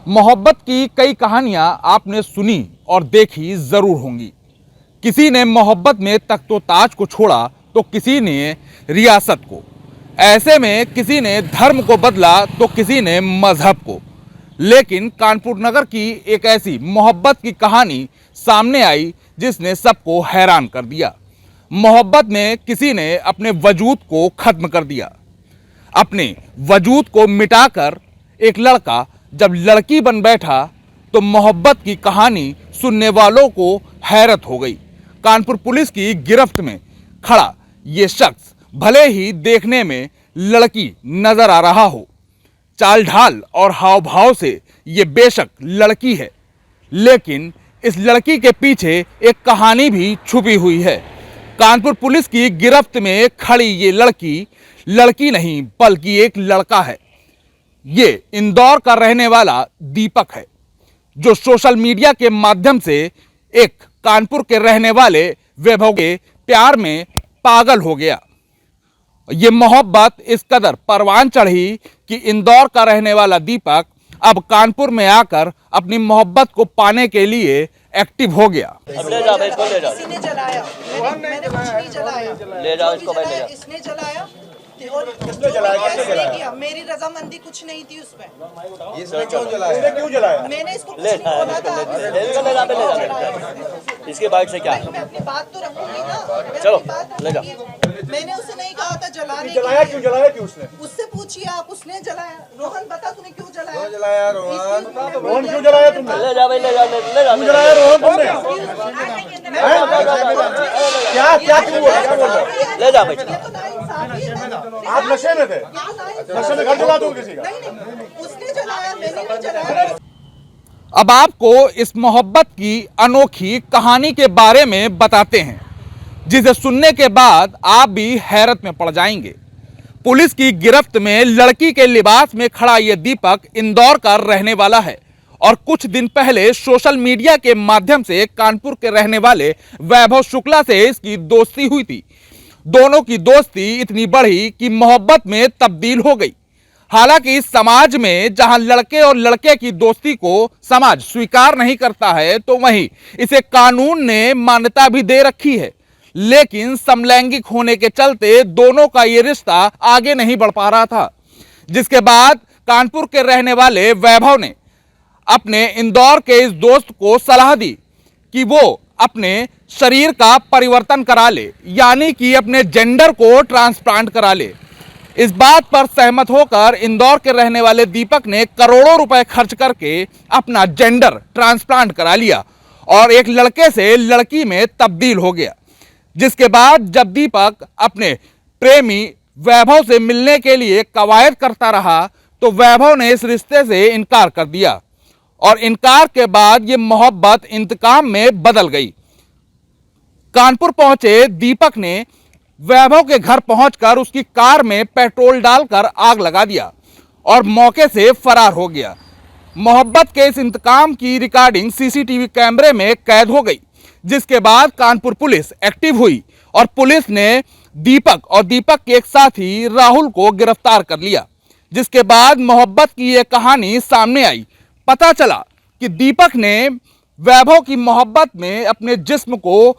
मोहब्बत की कई कहानियां आपने सुनी और देखी जरूर होंगी। किसी ने मोहब्बत में तख्तो-ताज को छोड़ा तो किसी ने रियासत को। ऐसे में किसी ने धर्म को बदला तो किसी ने मजहब को। लेकिन कानपुर नगर की एक ऐसी मोहब्बत की कहानी सामने आई जिसने सबको हैरान कर दिया। मोहब्बत में किसी ने अपने वजूद को खत्म कर दिया। अपने वजूद को मिटाकर एक लड़का जब लड़की बन बैठा तो मोहब्बत की कहानी सुनने वालों को हैरत हो गई। कानपुर पुलिस की गिरफ्त में खड़ा ये शख्स भले ही देखने में लड़की नजर आ रहा हो, चाल ढाल और हाव भाव से ये बेशक लड़की है, लेकिन इस लड़की के पीछे एक कहानी भी छुपी हुई है। कानपुर पुलिस की गिरफ्त में खड़ी ये लड़की नहीं बल्कि एक लड़का है। ये इंदौर का रहने वाला दीपक है, जो सोशल मीडिया के माध्यम से एक कानपुर के रहने वाले वैभव के प्यार में पागल हो गया। ये मोहब्बत इस कदर परवान चढ़ी कि इंदौर का रहने वाला दीपक अब कानपुर में आकर अपनी मोहब्बत को पाने के लिए एक्टिव हो गया। अब ले जाओ इसको, ले जाओ। इसने जलाया, मैंने कुछ नहीं जलाया। ले जाओ इसको, ले जाओ। इसने जलाया और किसने किया? मेरी रजामंदी कुछ नहीं थी उसमें। इसने क्यों जलाया? मैंने इसको कुछ नहीं बोला था। ले जाओ। इसके बाइक से क्या? मैं अपनी बात तो रखूंगी ना। चलो ले जाओ। मैंने उसे नहीं कहा था जलाने के जलाया क्यों उसने? उससे पूछिए आप, उसने जलाया। रोहन बता तूने क्यों जलाया? क्यों जलाया रोहन क्यों जलाया तुमने? ले जाओ भाई, ले जाओ, ले जाओ। क्यों जलाया रोहन तुमने? क्या क्यों बोल रहा? ले जाओ भाई। आप नशे में थे? नशे में घर जला दो किसी का? उसने जलाया, मैंने नहीं जलाया। अब आपको इस मोहब्बत की अनोखी कहानी के बारे में बताते हैं, जिसे सुनने के बाद आप भी हैरत में पड़ जाएंगे। पुलिस की गिरफ्त में लड़की के लिबास में खड़ा यह दीपक इंदौर का रहने वाला है और कुछ दिन पहले सोशल मीडिया के माध्यम से कानपुर के रहने वाले वैभव शुक्ला से इसकी दोस्ती हुई थी। दोनों की दोस्ती इतनी बढ़ी कि मोहब्बत में तब्दील हो गई। हालांकि समाज में जहां लड़के और लड़के की दोस्ती को समाज स्वीकार नहीं करता है, तो वहीं इसे कानून ने मान्यता भी दे रखी है। लेकिन समलैंगिक होने के चलते दोनों का ये रिश्ता आगे नहीं बढ़ पा रहा था, जिसके बाद कानपुर के रहने वाले वैभव ने अपने इंदौर के इस दोस्त को सलाह दी कि वो अपने शरीर का परिवर्तन करा ले, यानी कि अपने जेंडर को ट्रांसप्लांट करा ले। इस बात पर सहमत होकर इंदौर के रहने वाले दीपक ने करोड़ों रुपए खर्च करके अपना जेंडर ट्रांसप्लांट करा लिया और एक लड़के से लड़की में तब्दील हो गया। जिसके बाद जब दीपक अपने प्रेमी वैभव से मिलने के लिए कवायद करता रहा तो वैभव ने इस रिश्ते से इनकार कर दिया और इनकार के बाद ये मोहब्बत इंतकाम में बदल गई। कानपुर पहुंचे दीपक ने वैभव के घर पहुंचकर उसकी कार में पेट्रोल डालकर आग लगा दिया और मौके से फरार हो गया। मोहब्बत के इस इंतकाम की रिकॉर्डिंग सीसीटीवी कैमरे में कैद हो गई, जिसके बाद कानपुर पुलिस एक्टिव हुई और पुलिस ने दीपक और दीपक के एक साथी राहुल को गिरफ्तार कर लिया। जिसके बाद मोहब्बत की यह कहानी सामने आई। पता चला कि दीपक ने वैभव की मोहब्बत में अपने जिस्म को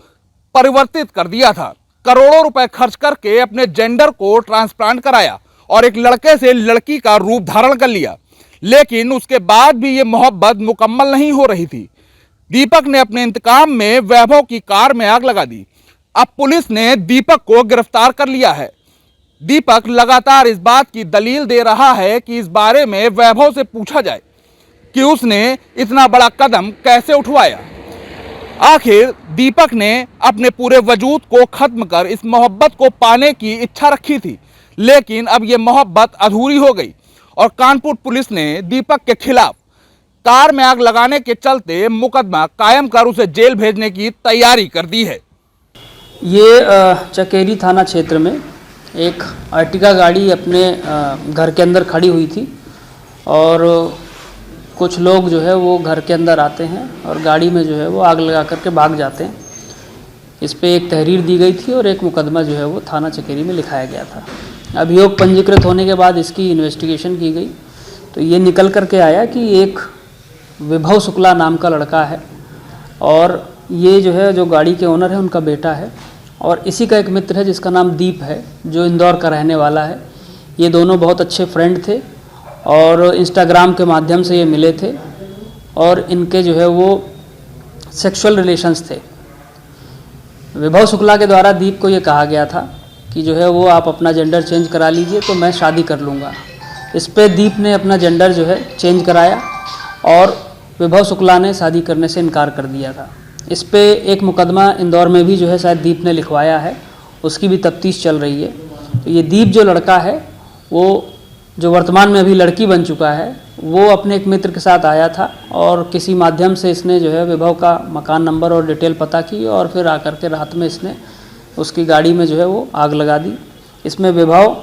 परिवर्तित कर दिया था, करोड़ों रुपए खर्च करके अपने जेंडर को ट्रांसप्लांट कराया और एक लड़के से लड़की का रूप धारण कर लिया। लेकिन उसके बाद भी ये मोहब्बत मुकम्मल नहीं हो रही थी। दीपक ने अपने इंतकाम में वैभव की कार में आग लगा दी। अब पुलिस ने दीपक को गिरफ्तार कर लिया है। दीपक लगातार इस बात की दलील दे रहा है कि इस बारे में वैभव से पूछा जाए कि उसने इतना बड़ा कदम कैसे उठवाया। आखिर दीपक ने अपने पूरे वजूद को खत्म कर इस मोहब्बत को पाने की इच्छा रखी थी, लेकिन अब यह मोहब्बत अधूरी हो गई और कानपुर पुलिस ने दीपक के खिलाफ कार में आग लगाने के चलते मुकदमा कायम कर उसे जेल भेजने की तैयारी कर दी है। ये चकेरी थाना क्षेत्र में एक अर्टिगा गाड़ी अपने घर के अंदर खड़ी हुई थी और कुछ लोग जो है वो घर के अंदर आते हैं और गाड़ी में जो है वो आग लगा करके भाग जाते हैं। इस पे एक तहरीर दी गई थी और एक मुकदमा जो है वो थाना चकेरी में लिखाया गया था। अभियोग पंजीकृत होने के बाद इसकी इन्वेस्टिगेशन की गई तो ये निकल करके आया कि एक विभव शुक्ला नाम का लड़का है और ये जो है जो गाड़ी के ओनर है उनका बेटा है और इसी का एक मित्र है जिसका नाम दीप है जो इंदौर का रहने वाला है। ये दोनों बहुत अच्छे फ्रेंड थे और इंस्टाग्राम के माध्यम से ये मिले थे और इनके जो है वो सेक्सुअल रिलेशंस थे। विभव शुक्ला के द्वारा दीप को ये कहा गया था कि जो है वो आप अपना जेंडर चेंज करा लीजिए तो मैं शादी कर लूँगा। इस पे दीप ने अपना जेंडर जो है चेंज कराया और विभव शुक्ला ने शादी करने से इनकार कर दिया था। इस पे एक मुकदमा इंदौर में भी जो है शायद दीप ने लिखवाया है, उसकी भी तफ्तीश चल रही है। तो ये दीप जो लड़का है वो जो वर्तमान में अभी लड़की बन चुका है वो अपने एक मित्र के साथ आया था और किसी माध्यम से इसने जो है विभव का मकान नंबर और डिटेल पता की और फिर आकर के रात में इसने उसकी गाड़ी में जो है वो आग लगा दी। इसमें विभव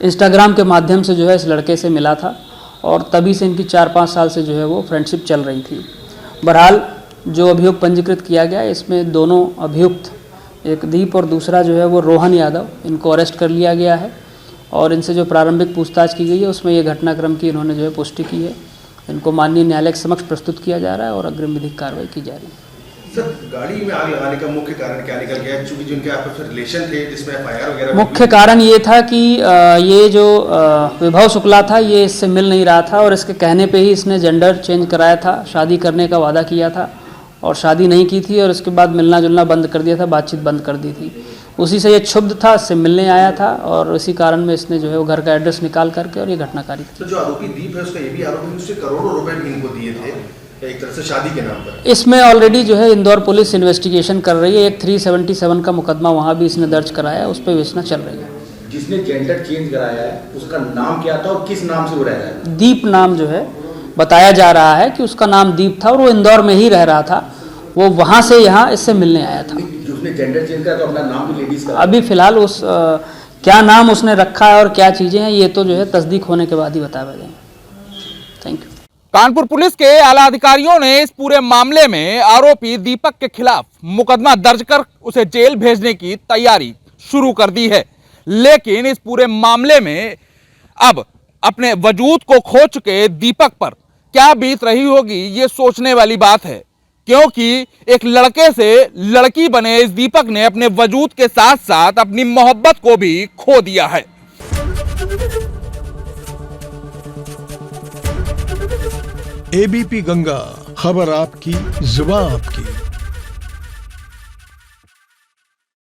इंस्टाग्राम के माध्यम से जो है इस लड़के से मिला था और तभी से इनकी 4-5 साल से जो है वो फ्रेंडशिप चल रही थी। बहरहाल जो अभियोग पंजीकृत किया गया इसमें दोनों अभियुक्त, एक दीप और दूसरा जो है वो रोहन यादव, इनको अरेस्ट कर लिया गया है और इनसे जो प्रारंभिक पूछताछ की गई है उसमें ये घटनाक्रम की इन्होंने जो है पुष्टि की है। इनको माननीय न्यायालय के समक्ष प्रस्तुत किया जा रहा है और अग्रिम विधिक कार्रवाई की जा रही है। सर, गाड़ी में आग लगाने का मुख्य कारण क्या निकल गया? चूंकि जिनके आपस में रिलेशन थे जिसमें एफआईआर वगैरह मुख्य कारण ये था कि ये जो विभव शुक्ला था ये इससे मिल नहीं रहा था और इसके कहने पे ही इसने जेंडर चेंज कराया था, शादी करने का वादा किया था और शादी नहीं की थी और उसके बाद मिलना जुलना बंद कर दिया था, बातचीत बंद कर दी थी। उसी से ये क्षुब्ध था, इससे मिलने आया था और इसी कारण में इसने जो है वो घर का एड्रेस निकाल करके और ये घटनाकारी थी। तो जो आरोपी दीप है उसका ये भी आरोप है उससे करोड़ों रुपए भी इनको दिए थे एक तरह से शादी के नाम पर। इसमें ऑलरेडी जो है इंदौर पुलिस इन्वेस्टिगेशन कर रही है। एक 377 का मुकदमा वहाँ भी इसने दर्ज कराया है, उस पर विवेचना चल रही है। जिसने जेंडर चेंज कराया है उसका नाम क्या था और किस नाम से वो रह रहा है? दीप नाम जो है बताया जा रहा है कि उसका नाम दीप था और वो इंदौर में ही रह रहा था, वो वहाँ से यहाँ इससे मिलने आया था। जिसने जेंडर चेंज करा तो अपना नाम भी लेडीज का? अभी फिलहाल उस क्या नाम उसने रखा है और क्या चीज़ें हैं ये तो जो है तस्दीक होने के बाद ही बताया जाएगा। Thank you. कानपुर पुलिस के आला अधिकारियों ने इस पूरे मामले में आरोपी दीपक के खिलाफ मुकदमा दर्ज कर उसे जेल भेजने की तैयारी शुरू कर दी है। लेकिन इस पूरे मामले में अब अपने वजूद को खो चुके दीपक पर क्या बीत रही होगी ये सोचने वाली बात है, क्योंकि एक लड़के से लड़की बने इस दीपक ने अपने वजूद के साथ साथ अपनी मोहब्बत को भी खो दिया है। एबीपी गंगा, खबर आपकी, जुबान आपकी।